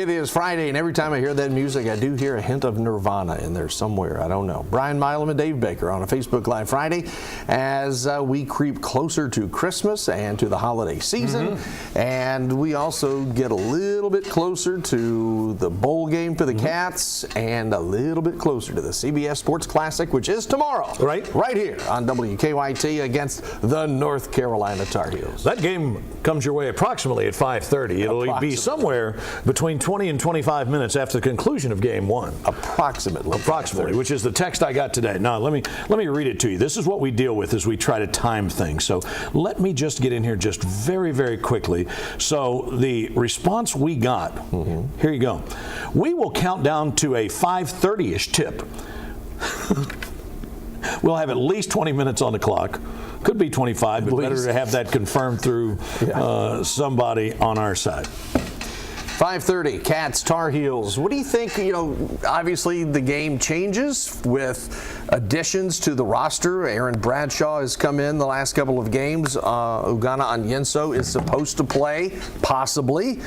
It is Friday, and every time I hear that music, I do hear a hint of Nirvana in there somewhere. I don't know. Brian, Milam, and Dave Baker on a Facebook Live Friday as we creep closer to Christmas and to the holiday season. And we also get a little bit closer to the bowl game for the Cats and a little bit closer to the CBS Sports Classic, which is tomorrow. Right here on WKYT against the North Carolina Tar Heels. That game comes your way approximately at 5:30. It'll be somewhere between 20 and 25 minutes after the conclusion of game one. Approximately, which is the text I got today. Now, let me read it to you. This is what we deal with as we try to time things. So let me just get in here just very, very quickly. So the response we got, here you go. We will count down to a 5:30-ish tip. We'll have at least 20 minutes on the clock. Could be 25, but better to have that confirmed through somebody on our side. 5:30, Cats, Tar Heels. What do you think? You know, obviously the game changes with additions to the roster. Aaron Bradshaw has come in the last couple of games. Ugonna Onyenso is supposed to play, possibly,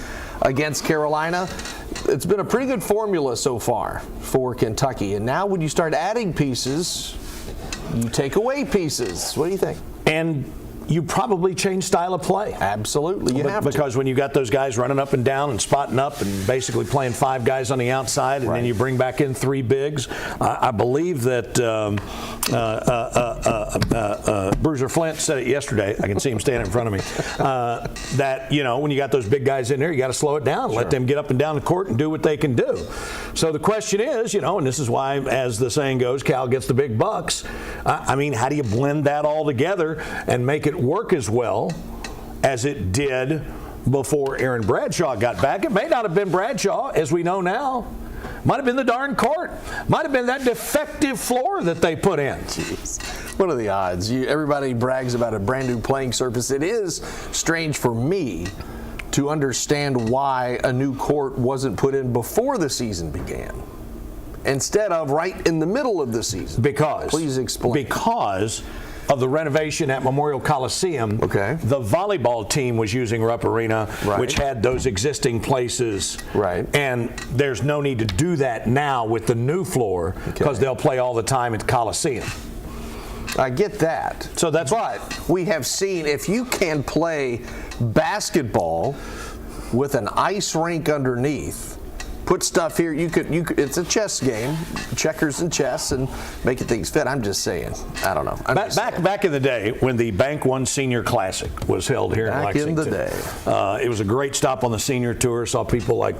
against Carolina. It's been a pretty good formula so far for Kentucky. And now when you start adding pieces, you take away pieces. What do you think? And you probably change style of play. Absolutely, you have to. Because when you got those guys running up and down and spotting up and basically playing five guys on the outside, and then you bring back in three bigs, I believe that Bruiser Flint said it yesterday. I can see him standing in front of me. That, you know, when you got those big guys in there, you got to slow it down, let them get up and down the court and do what they can do. So the question is, you know, and this is why, as the saying goes, Cal gets the big bucks. I mean, how do you blend that all together and make it work as well as it did before Aaron Bradshaw got back? It may not have been Bradshaw, as we know now. Might have been the darn court. Might have been that defective floor that they put in. Jeez. What are the odds? Everybody brags about a brand new playing surface. It is strange for me to understand why a new court wasn't put in before the season began, instead of right in the middle of the season. Please explain. Because of the renovation at Memorial Coliseum, the volleyball team was using Rupp Arena, which had those existing places. And there's no need to do that now with the new floor because they'll play all the time at Coliseum. I get that. So that's but we have seen, if you can play basketball with an ice rink underneath, put stuff here, you could it's a chess game, checkers and chess, and making things fit. I'm just saying. I don't know. Back in the day when the Bank One Senior Classic was held here in Lexington. Back in the day. It was a great stop on the senior tour. Saw people like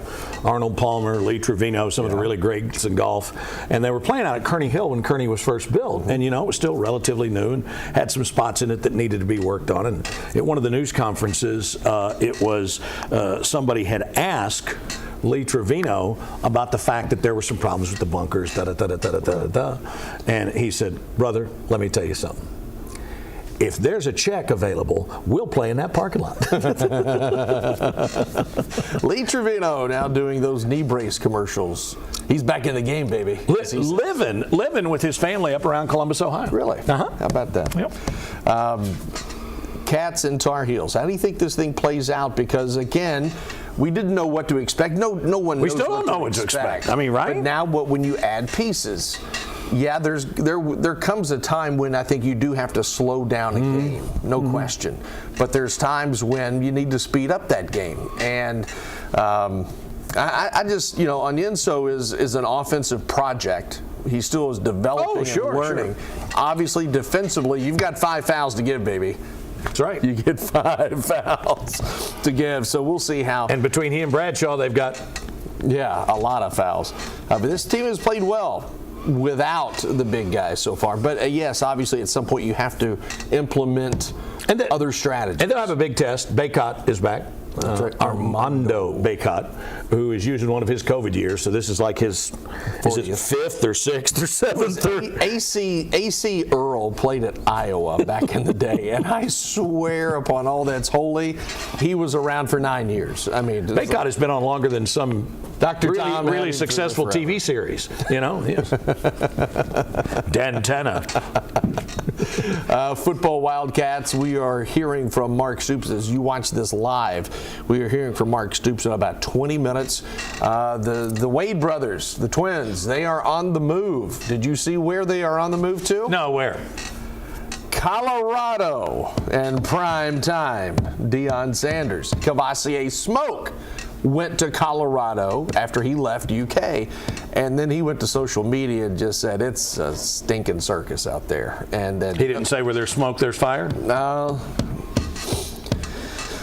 Arnold Palmer, Lee Trevino, some of the really greats in golf. And they were playing out at Kearney Hill when Kearney was first built. And, you know, it was still relatively new and had some spots in it that needed to be worked on. And at one of the news conferences, it was somebody had asked Lee Trevino about the fact that there were some problems with the bunkers, and he said, "Brother, let me tell you something. If there's a check available, we'll play in that parking lot." Lee Trevino now doing those knee brace commercials. He's back in the game, baby. Living with his family up around Columbus, Ohio. Really? How about that? Yep. Cats and Tar Heels. How do you think this thing plays out? Because, again, we didn't know what to expect. No one knows. We still don't know what to expect. I mean, right? But now, when you add pieces, there comes a time when I think you do have to slow down a game, no question. But there's times when you need to speed up that game. And I just, you know, Onyenso is an offensive project. He still is developing and learning. Obviously, defensively, you've got 5 fouls to give, baby. That's right. You get 5 fouls to give, so we'll see how. And between he and Bradshaw, they've got a lot of fouls. But this team has played well without the big guys so far. But yes, obviously, at some point you have to implement other strategies. And they'll have a big test. Baycott is back. Armando Baycott, who is using one of his COVID years, so this is like his 5th or 6th or 7th. AC Earl played at Iowa back in the day, and I swear upon all that's holy, he was around for 9 years. I mean, Baycott has been on longer than some Dr. Tom really successful TV series. You know, yes. Dantana. Football Wildcats. We are hearing from Mark Supes as you watch this live. We are hearing from Mark Stoops in about 20 minutes. The Wade brothers, the twins, they are on the move. Did you see where they are on the move to? No, where? Colorado and prime time. Deion Sanders. Cavassier Smoke went to Colorado after he left UK, and then he went to social media and just said it's a stinking circus out there. And then He didn't say where there's smoke, there's fire? No.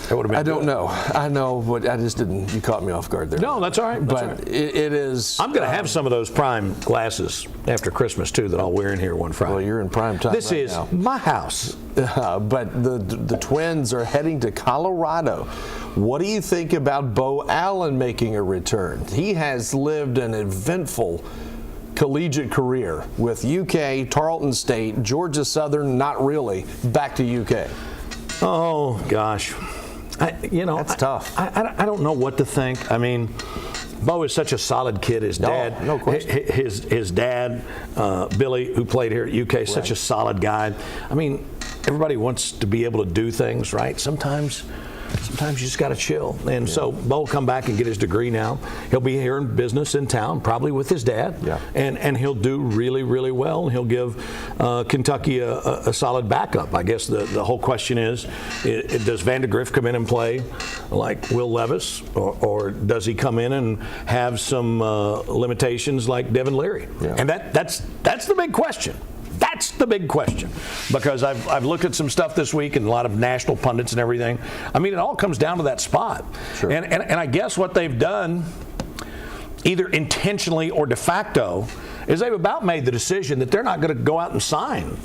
I don't know. I know, but I just didn't. You caught me off guard there. No, that's all right. That's all right. It is. I'm going to have some of those prime glasses after Christmas, too, that I'll wear in here one Friday. Well, you're in prime time. This right is now. my house. But the Twins are heading to Colorado. What do you think about Bo Allen making a return? He has lived an eventful collegiate career with UK, Tarleton State, Georgia Southern, not really, back to UK. Oh, gosh. That's tough. I don't know what to think. I mean, Bo is such a solid kid. His dad, no question. His dad, Billy, who played here at UK, is such a solid guy. I mean, everybody wants to be able to do things, right? Sometimes you just got to chill. And so Bo will come back and get his degree now. He'll be here in business in town, probably with his dad. Yeah. And he'll do really, really well. And he'll give Kentucky a solid backup. I guess the whole question is, does Vandegrift come in and play like Will Levis? Or does he come in and have some limitations like Devin Leary? Yeah. And that's the big question. That's the big question, because I've looked at some stuff this week and a lot of national pundits and everything. I mean, it all comes down to that spot. Sure. And I guess what they've done, either intentionally or de facto, is they've about made the decision that they're not going to go out and sign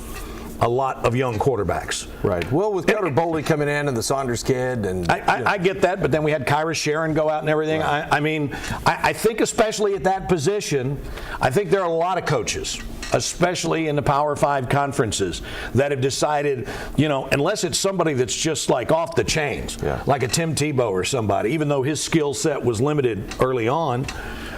a lot of young quarterbacks. Right. Well, with Cutter Boley coming in and the Saunders kid, and I get that, but then we had Kyra Sharon go out and everything. Right. I mean, I think especially at that position, I think there are a lot of coaches, especially in the Power 5 conferences, that have decided, unless it's somebody that's just like off the chains, like a Tim Tebow or somebody, even though his skill set was limited early on,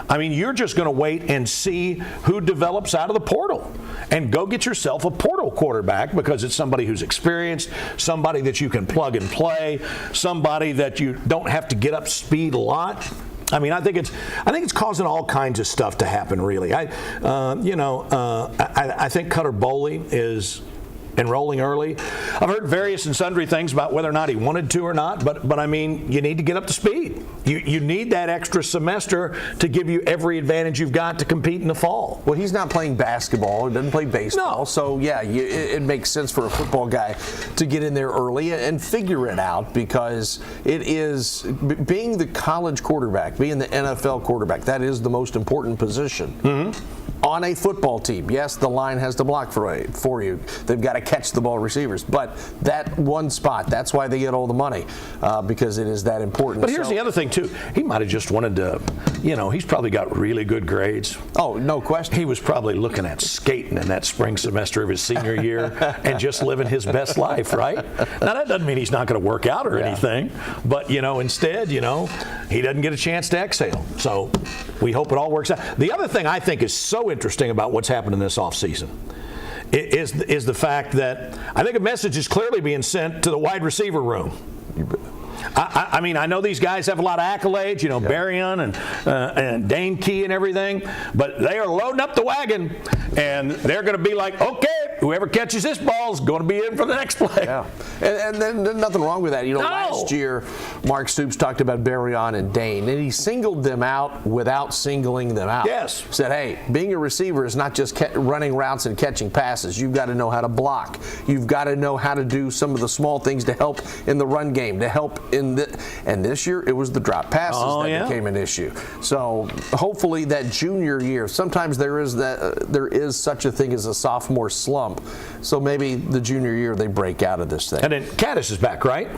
I mean, you're just going to wait and see who develops out of the portal and go get yourself a portal quarterback, because it's somebody who's experienced, somebody that you can plug and play, somebody that you don't have to get up speed a lot. I mean, I think it's causing all kinds of stuff to happen, really. I think Cutter Boley is enrolling early. I've heard various and sundry things about whether or not he wanted to or not, but I mean, you need to get up to speed. You need that extra semester to give you every advantage you've got to compete in the fall. Well, he's not playing basketball. He doesn't play baseball. No. So, yeah, it makes sense for a football guy to get in there early and figure it out, because it is being the college quarterback, being the NFL quarterback, that is the most important position. On a football team. Yes, the line has to block for you. They've got to catch the ball receivers. But that one spot, that's why they get all the money, because it is that important. But here's the other thing, too. He might have just wanted to, he's probably got really good grades. Oh, no question. He was probably looking at skating in that spring semester of his senior year and just living his best life, right? Now, that doesn't mean he's not going to work out or anything. But, instead, he doesn't get a chance to exhale. So we hope it all works out. The other thing I think is so interesting about what's happened in this offseason is the fact that I think a message is clearly being sent to the wide receiver room. I mean, I know these guys have a lot of accolades, Berrien and Dane Key and everything, but they are loading up the wagon, and they're going to be like, okay, whoever catches this ball is going to be in for the next play. Yeah, and then there's nothing wrong with that. Last year, Mark Stoops talked about Berrien and Dane, and he singled them out without singling them out. Yes. Said, hey, being a receiver is not just running routes and catching passes. You've got to know how to block. You've got to know how to do some of the small things to help in the run game, to help and this year it was the drop passes that became an issue. So hopefully that junior year, sometimes there is such a thing as a sophomore slump. So maybe the junior year they break out of this thing. And then Caddis is back, right?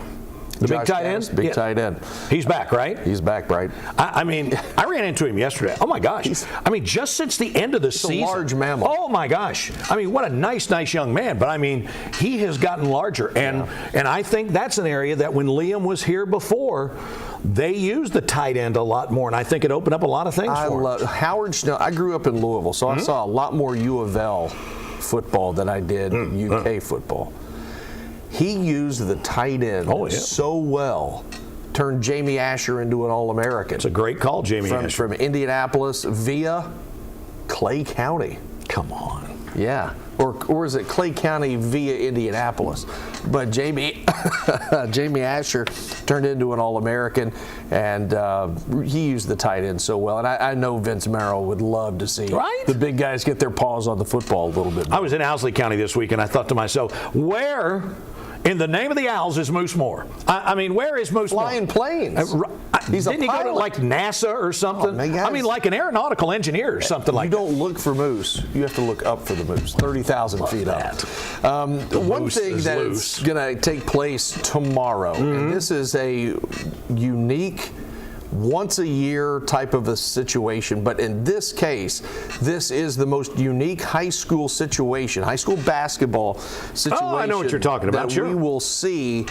The Josh big tight Caddis, end? Big tight end. He's back, right? He's back, right? I mean, I ran into him yesterday. Oh, my gosh. Just since the end of the season. A large mammal. Oh, my gosh. What a nice young man. But, he has gotten larger. And I think that's an area that when Liam was here before, they used the tight end a lot more. And I think it opened up a lot of things for him. Howard Schnell. I grew up in Louisville, so I saw a lot more U of L football than I did UK football. He used the tight end so well turned Jamie Asher into an All-American. It's a great call, Jamie Asher. From Indianapolis via Clay County. Come on. Yeah. Or is it Clay County via Indianapolis? But Jamie Asher turned into an All-American, and he used the tight end so well. And I know Vince Merrill would love to see the big guys get their paws on the football a little bit more. I was in Owsley County this week, and I thought to myself, where in the name of the Owls is Moose Moore? I mean, where is Moose Moore? Flying planes. Didn't he go to like NASA or something? Oh, I mean, like an aeronautical engineer or something like that. You don't look for moose. You have to look up for the moose, 30,000 feet up. One thing that's going to take place tomorrow, and this is a unique once-a-year type of a situation, but in this case, this is the most unique high school situation, high school basketball situation. Oh, I know what you're talking about. That we will see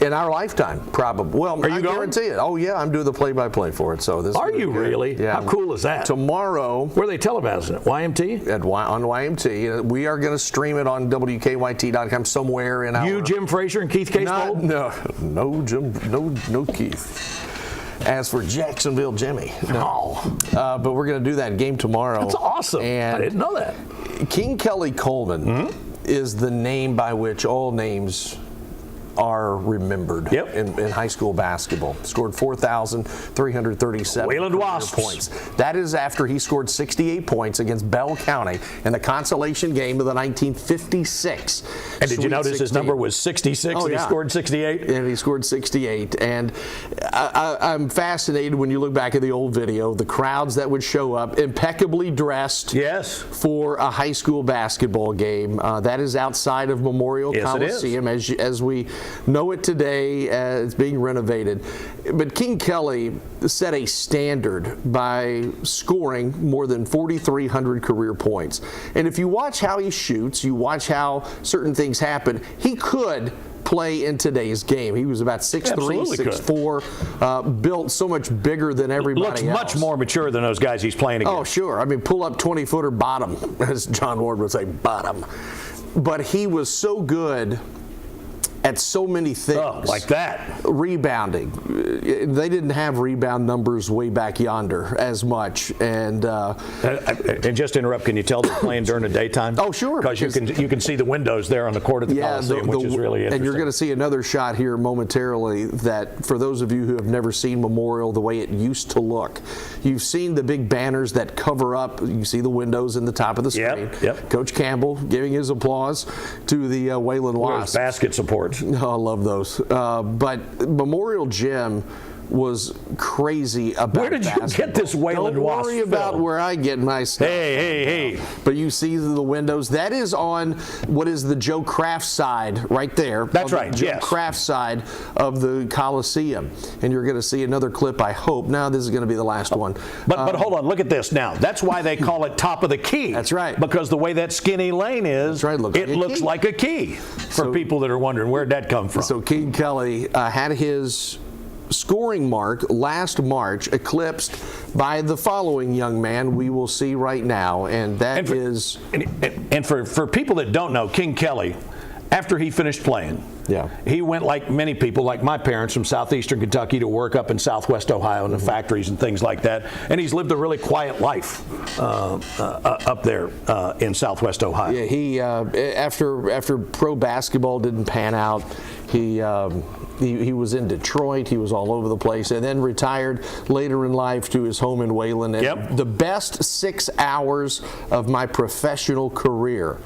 in our lifetime, probably. Well, I guarantee it. Oh, yeah, I'm doing the play-by-play for it. So this. Are you really? Yeah. How cool is that? Tomorrow. Where are they televising it? YMT? On YMT. We are going to stream it on WKYT.com somewhere in our. You, Jim Frazier, and Keith Casebold? No, Jim, no Keith. As for Jacksonville Jimmy, no. But we're going to do that game tomorrow. That's awesome. And I didn't know that. King Kelly Coleman is the name by which all names are remembered in high school basketball. Scored 4,337 Wayland Wasps points. That is after he scored 68 points against Bell County in the consolation game of the 1956. And did you notice his number was 66 and he scored 68? And he scored 68. And I'm fascinated when you look back at the old video, the crowds that would show up impeccably dressed for a high school basketball game. That is outside of Memorial Coliseum, as we know it today. It's being renovated. But King Kelly set a standard by scoring more than 4,300 career points. And if you watch how he shoots, you watch how certain things happen, he could play in today's game. He was about 6'3", 6'4", built so much bigger than everybody else. Much more mature than those guys he's playing against. Oh, sure. I mean, pull up 20-footer bottom, as John Ward would say, bottom. But he was so good at so many things. Oh, like that. Rebounding. They didn't have rebound numbers way back yonder as much. And just to interrupt, can you tell they're playing during the daytime? Oh, sure. Because you can see the windows there on the court of the Coliseum, which is really interesting. And you're going to see another shot here momentarily that, for those of you who have never seen Memorial the way it used to look, you've seen the big banners that cover up. You see the windows in the top of the screen. Yep. Coach Campbell giving his applause to the Wayland Wasps. Basket supports. Oh, I love those. But Memorial Gym was crazy about Where did you get this Wayland Wasp? Don't worry about where I get my stuff. Hey. But you see the windows. That is on what is the Joe Kraft side right there. That's right, Joe Kraft side of the Coliseum. And you're going to see another clip, I hope. Now this is going to be the last one. But hold on, look at this now. That's why they call it top of the key. That's right. Because the way that skinny lane is, it looks like a key. For people that are wondering, where'd that come from? So King Kelly had his scoring mark last March eclipsed by the following young man we will see right now, and that is... And for people that don't know, King Kelly, after he finished playing, he went, like many people, like my parents, from southeastern Kentucky to work up in southwest Ohio in the factories and things like that. And he's lived a really quiet life up there in southwest Ohio. Yeah, he after pro basketball didn't pan out, he was in Detroit. He was all over the place, and then retired later in life to his home in Wayland. And the best 6 hours of my professional career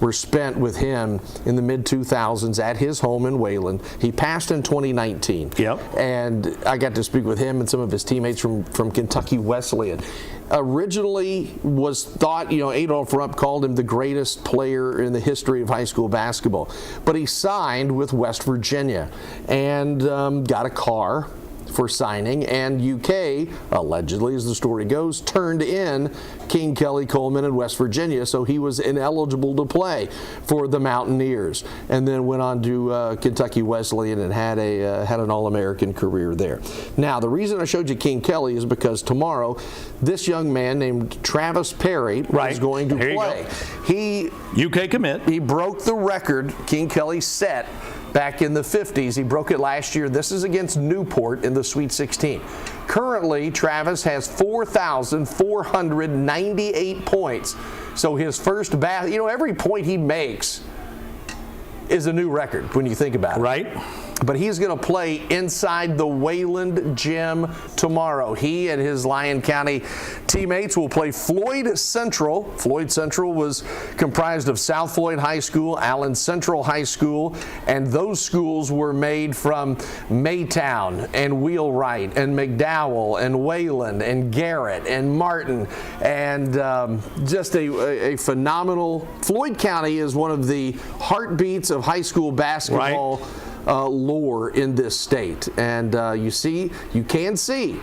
were spent with him in the mid-2000s at his home in Wayland. He passed in 2019. And I got to speak with him and some of his teammates from Kentucky Wesleyan. Originally was thought, Adolph Rupp called him the greatest player in the history of high school basketball. But he signed with West Virginia and got a car for signing, and UK, allegedly as the story goes, turned in King Kelly Coleman in West Virginia, so he was ineligible to play for the Mountaineers, and then went on to Kentucky Wesleyan and had an All-American career there. Now, the reason I showed you King Kelly is because tomorrow, this young man named Travis Perry is going to play. He UK commit. He broke the record King Kelly set back in the 50s. He broke it last year. This is against Newport in the Sweet 16. Currently, Travis has 4,498 points. So his first every point he makes is a new record when you think about it. Right. But he's going to play inside the Wayland Gym tomorrow. He and his Lyon County teammates will play Floyd Central. Floyd Central was comprised of South Floyd High School, Allen Central High School, and those schools were made from Maytown and Wheelwright and McDowell and Wayland and Garrett and Martin, and just a phenomenal. Floyd County is one of the heartbeats of high school basketball. Right. Lore in this state, and you can see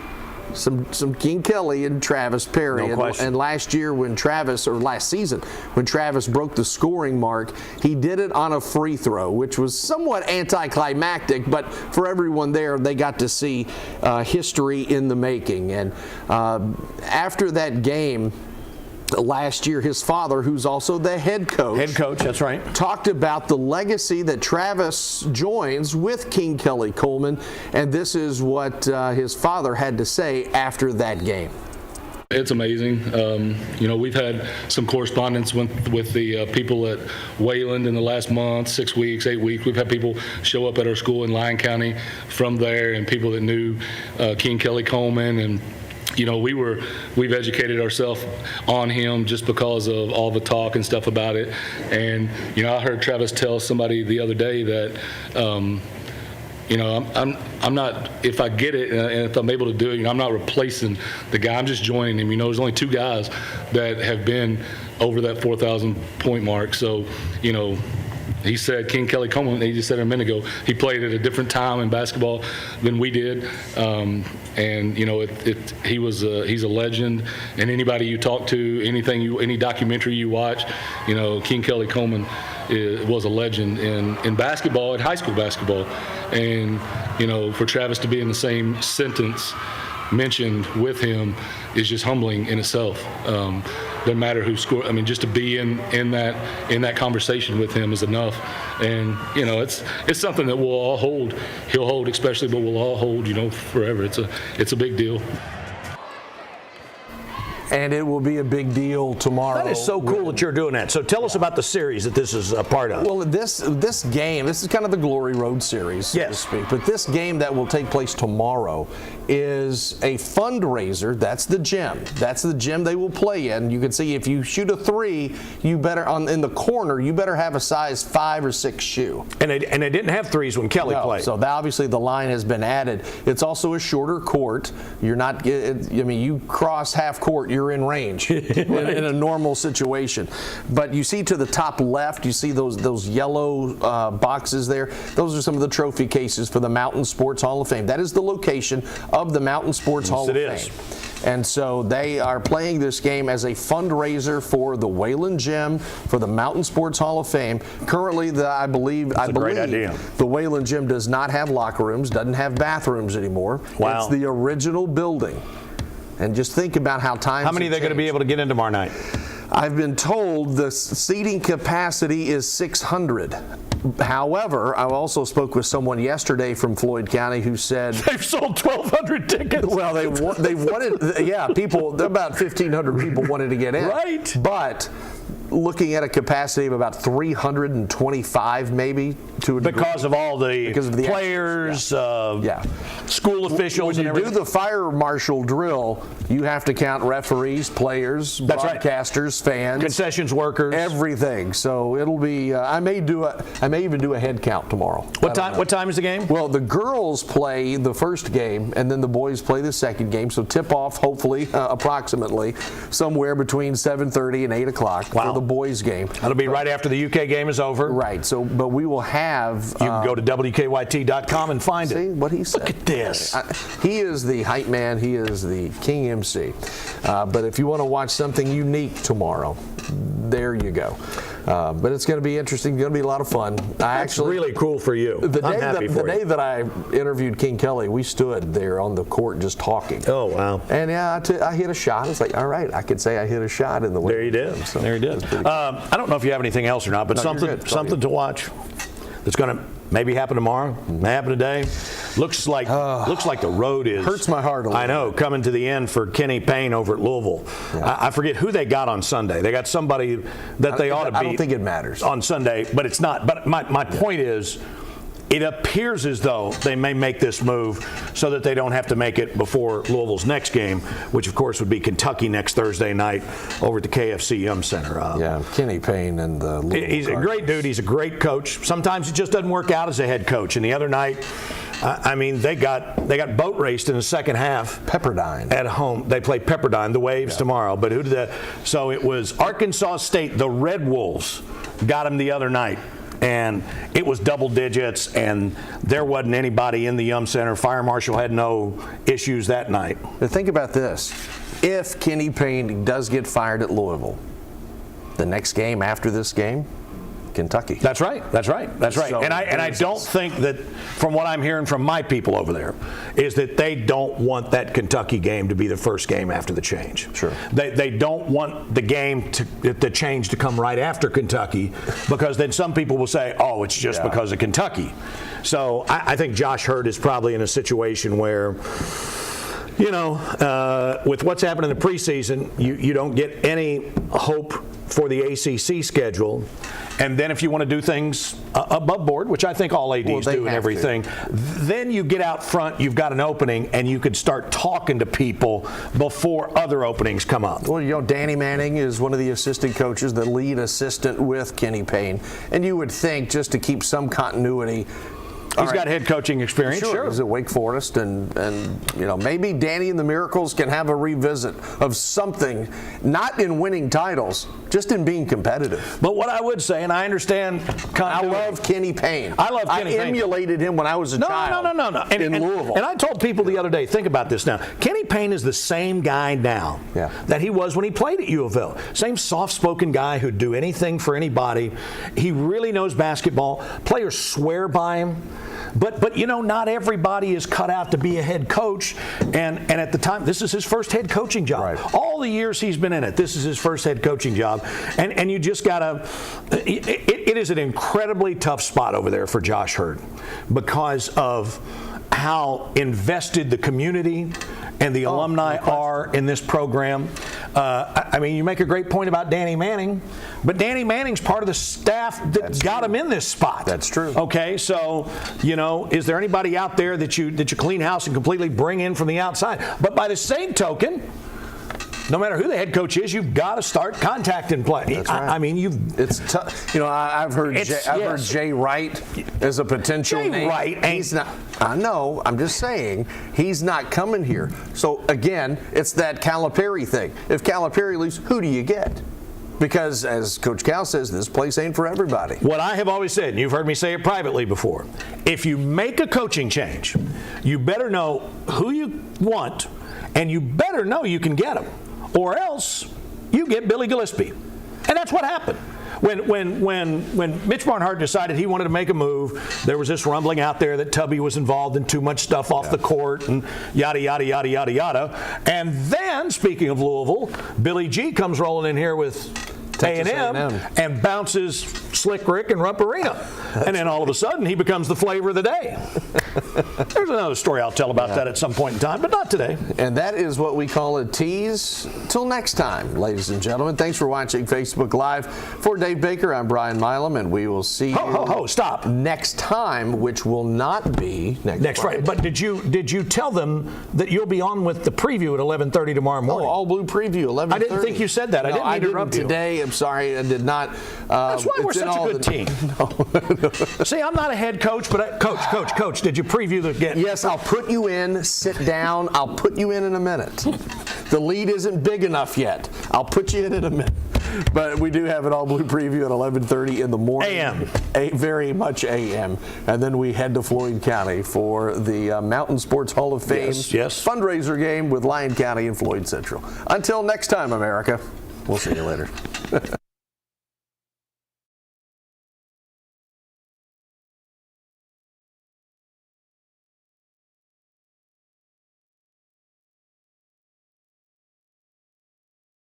some King Kelly and Travis Perry. No question. And last season when Travis broke the scoring mark, he did it on a free throw, which was somewhat anticlimactic, but for everyone there, they got to see history in the making. And after that game last year, his father, who's also the head coach, that's right, talked about the legacy that Travis joins with King Kelly Coleman, and this is what his father had to say after that game. It's amazing. We've had some correspondence with the people at Wayland in the last month, 6 weeks, 8 weeks. We've had people show up at our school in Lyon County from there, and people that knew King Kelly Coleman, and we've educated ourselves on him just because of all the talk and stuff about it. And I heard Travis tell somebody the other day that I'm not, if I get it and if I'm able to do it, I'm not replacing the guy. I'm just joining him. There's only two guys that have been over that 4,000 point mark. So he said King Kelly Coleman, he just said a minute ago, he played at a different time in basketball than we did. He's a legend. And anybody you talk to, any documentary you watch, King Kelly Coleman was a legend in basketball, in high school basketball. And, for Travis to be in the same sentence mentioned with him is just humbling in itself. Doesn't matter who scored. Just to be in that conversation with him is enough. And it's something that we'll all hold. He'll hold especially, but we'll all hold forever. It's a big deal. And it will be a big deal tomorrow. That is so cool that you're doing that. So tell us about the series that this is a part of. Well, this game, this is kind of the Glory Road series, so to speak. But this game that will take place tomorrow is a fundraiser. That's the gym. That's the gym they will play in. You can see if you shoot a three, you better in the corner. You better have a size 5 or 6 shoe. And they didn't have threes when Kelly played. So obviously the line has been added. It's also a shorter court. You're not. You cross half court, you're in range in a normal situation. But you see to the top left, you see those yellow boxes there. Those are some of the trophy cases for the Mountain Sports Hall of Fame. That is the location of the Mountain Sports Hall of Fame. And so they are playing this game as a fundraiser for the Wayland Gym, for the Mountain Sports Hall of Fame. Currently, I believe the Wayland Gym does not have locker rooms, doesn't have bathrooms anymore. Wow. It's the original building. And just think about how times How many are they going to be able to get in tomorrow night? I've been told the seating capacity is 600. However, I also spoke with someone yesterday from Floyd County who said they've sold 1,200 tickets. Well, they wanted, people, about 1,500 people wanted to get in. Right. But looking at a capacity of about 325 maybe to a degree. Because of all the players, school officials. When you do the fire marshal drill, you have to count referees, players, broadcasters, fans, concessions workers, everything. So it'll be. I may even do a head count tomorrow. What time is the game? Well, the girls play the first game, and then the boys play the second game. So tip off, hopefully, approximately somewhere between 7:30 and 8 o'clock for the boys game. That'll be right after the UK game is over. Right. So, but we will have. You can go to WKYT.com and find it. See what he said. Look at this. He is the hype man. He is the king MC. But if you want to watch something unique tomorrow, there you go. But it's going to be interesting. It's going to be a lot of fun. That's really cool for you. The day that I interviewed King Kelly, we stood there on the court just talking. Oh, wow. And yeah, I hit a shot. It's like, all right, I could say I hit a shot in the way. There you did. So there you did. I don't know if you have anything else or not, but something to watch that's going to maybe happen tomorrow, may happen today. Looks like the road is. Hurts my heart a little. I know, coming to the end for Kenny Payne over at Louisville. Yeah. I forget who they got on Sunday. They got somebody that they ought to beat. I don't think it matters. On Sunday, but it's not. But my point is, it appears as though they may make this move so that they don't have to make it before Louisville's next game, which of course would be Kentucky next Thursday night over at the KFC Yum Center. Kenny Payne and the Louisville He's a great dude. He's a great coach. Sometimes it just doesn't work out as a head coach. And the other night, they got boat raced in the second half. Pepperdine at home. They play Pepperdine, the Waves tomorrow. But so it was Arkansas State, the Red Wolves, got them the other night. And it was double digits, and there wasn't anybody in the Yum Center. Fire Marshal had no issues that night. But think about this. If Kenny Payne does get fired at Louisville, the next game after this game, Kentucky. That's right. So and I don't think that, from what I'm hearing from my people over there, is that they don't want that Kentucky game to be the first game after the change. Sure. They don't want the change to come right after Kentucky, because then some people will say, oh, it's just because of Kentucky. So I think Josh Hurd is probably in a situation where, with what's happened in the preseason, you don't get any hope for the ACC schedule. And then if you want to do things above board, which I think all ADs do and everything, then you get out front, you've got an opening, and you could start talking to people before other openings come up. Well, Danny Manning is one of the assistant coaches, the lead assistant with Kenny Payne. And you would think, just to keep some continuity, He's got head coaching experience. Sure. He's at Wake Forest, and maybe Danny and the Miracles can have a revisit of something, not in winning titles, just in being competitive. But what I would say, and I understand, I love Kenny Payne. I emulated him when I was a child. No. In Louisville. And I told people the other day, think about this now. Kenny Payne is the same guy now that he was when he played at U of L. Same soft-spoken guy who'd do anything for anybody. He really knows basketball. Players swear by him. But not everybody is cut out to be a head coach, and at the time, this is his first head coaching job. Right. All the years he's been in it, this is his first head coaching job, and you just gotta. It is an incredibly tough spot over there for Josh Hurd because of how invested the community and the alumni are in this program. You make a great point about Danny Manning, but Danny Manning's part of the staff that got him in this spot. That's true. Okay, so, is there anybody out there that you clean house and completely bring in from the outside? But by the same token, no matter who the head coach is, you've got to start contacting play. That's right. It's tough. I've heard Jay Wright as a potential name. Wright, he's not. I know. I'm just saying he's not coming here. So again, it's that Calipari thing. If Calipari leaves, who do you get? Because as Coach Cal says, this place ain't for everybody. What I have always said, and you've heard me say it privately before, if you make a coaching change, you better know who you want, and you better know you can get them. Or else you get Billy Gillispie. And that's what happened. When Mitch Barnhart decided he wanted to make a move, there was this rumbling out there that Tubby was involved in too much stuff off the court and yada, yada, yada, yada, yada. And then, speaking of Louisville, Billy G comes rolling in here with A&M and bounces Slick Rick and Rump Arena. And then all of a sudden, he becomes the flavor of the day. There's another story I'll tell about that at some point in time, but not today. And that is what we call a tease. Till next time, ladies and gentlemen. Thanks for watching Facebook Live. For Dave Baker, I'm Brian Milam, and we will see you stop. next time, which will not be next Friday. But did you tell them that you'll be on with the preview at 11:30 tomorrow morning? All Blue preview, 11:30. I didn't think you said that. No, I didn't interrupt you. Today, I'm sorry, I did not. That's why we're such a good team. See, I'm not a head coach, but Coach, did you preview the game? Yes, I'll put you in. Sit down. I'll put you in a minute. The lead isn't big enough yet. I'll put you in a minute. But we do have an all blue preview at 11:30 in the morning. AM. Very much AM. And then we head to Floyd County for the Mountain Sports Hall of Fame Yes. fundraiser game with Lyon County and Floyd Central. Until next time, America, we'll see you later.